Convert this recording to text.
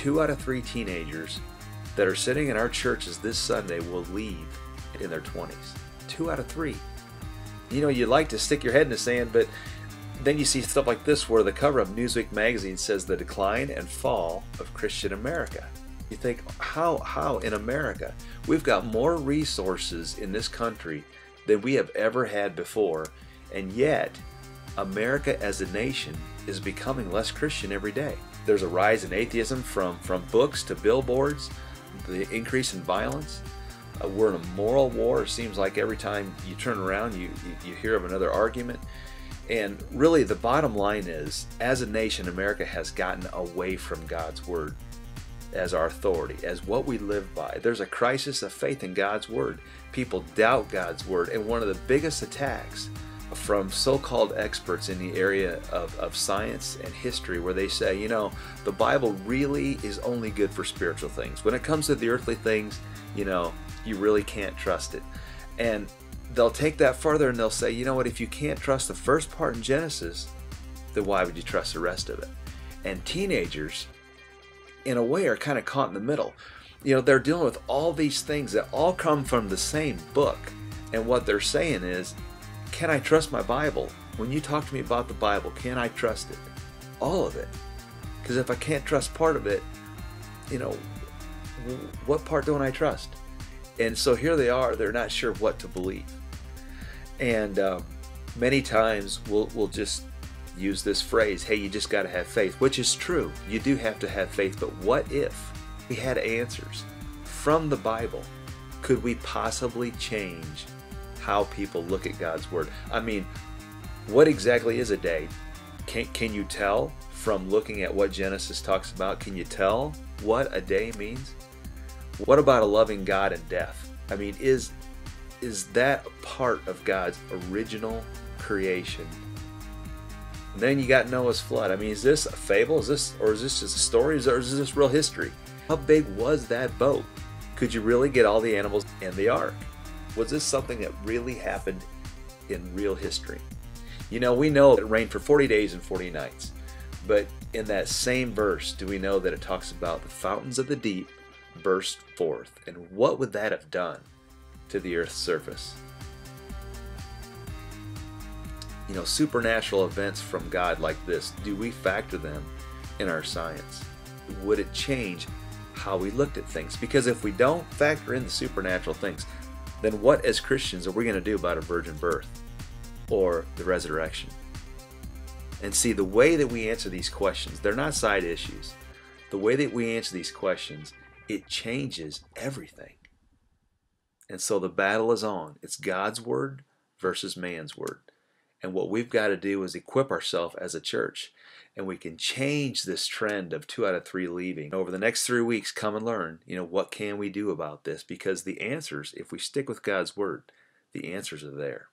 2 out of 3 teenagers that are sitting in our churches this Sunday will leave in their 20s. 2 out of 3. You know, you like to stick your head in the sand, but then you see stuff like this where the cover of Newsweek magazine says the decline and fall of Christian America. You think, how in America? We've got more resources in this country than we have ever had before, and yet America as a nation is becoming less Christian every day. There's a rise in atheism from books to billboards, the increase in violence. We're in a moral war. It seems like every time you turn around, you hear of another argument. And really the bottom line is, as a nation, America has gotten away from God's Word as our authority, as what we live by. There's a crisis of faith in God's Word. People doubt God's Word, and one of the biggest attacks from so-called experts in the area of science and history, where they say, you know, the Bible really is only good for spiritual things. When it comes to the earthly things, you know, you really can't trust it. And they'll take that further and they'll say, you know what, if you can't trust the first part in Genesis, then why would you trust the rest of it? And teenagers, in a way, are kind of caught in the middle. You know, they're dealing with all these things that all come from the same book. And what they're saying is, can I trust my Bible? When you talk to me about the Bible, can I trust it? All of it. Because if I can't trust part of it, you know, what part don't I trust? And so here they are, they're not sure what to believe. And many times we'll just use this phrase, hey, you just got to have faith, which is true. You do have to have faith, but what if we had answers from the Bible? Could we possibly change how people look at God's Word? I mean, what exactly is a day? Can you tell from looking at what Genesis talks about? Can you tell what a day means? What about a loving God and death? I mean, is that part of God's original creation? And then you got Noah's flood. I mean, is this a fable? Is this just a story? Or is this real history? How big was that boat? Could you really get all the animals in the ark? Was this something that really happened in real history? You know, we know it rained for 40 days and 40 nights. But in that same verse, do we know that it talks about the fountains of the deep burst forth? And what would that have done to the earth's surface? You know, supernatural events from God like this, do we factor them in our science? Would it change how we looked at things? Because if we don't factor in the supernatural things, then what as Christians are we going to do about a virgin birth or the resurrection? And see, the way that we answer these questions, they're not side issues. The way that we answer these questions, it changes everything. And so the battle is on. It's God's Word versus man's word. And what we've got to do is equip ourselves as a church. And we can change this trend of 2 out of 3 leaving. Over the next 3 weeks, come and learn, you know, what can we do about this? Because the answers, if we stick with God's Word, the answers are there.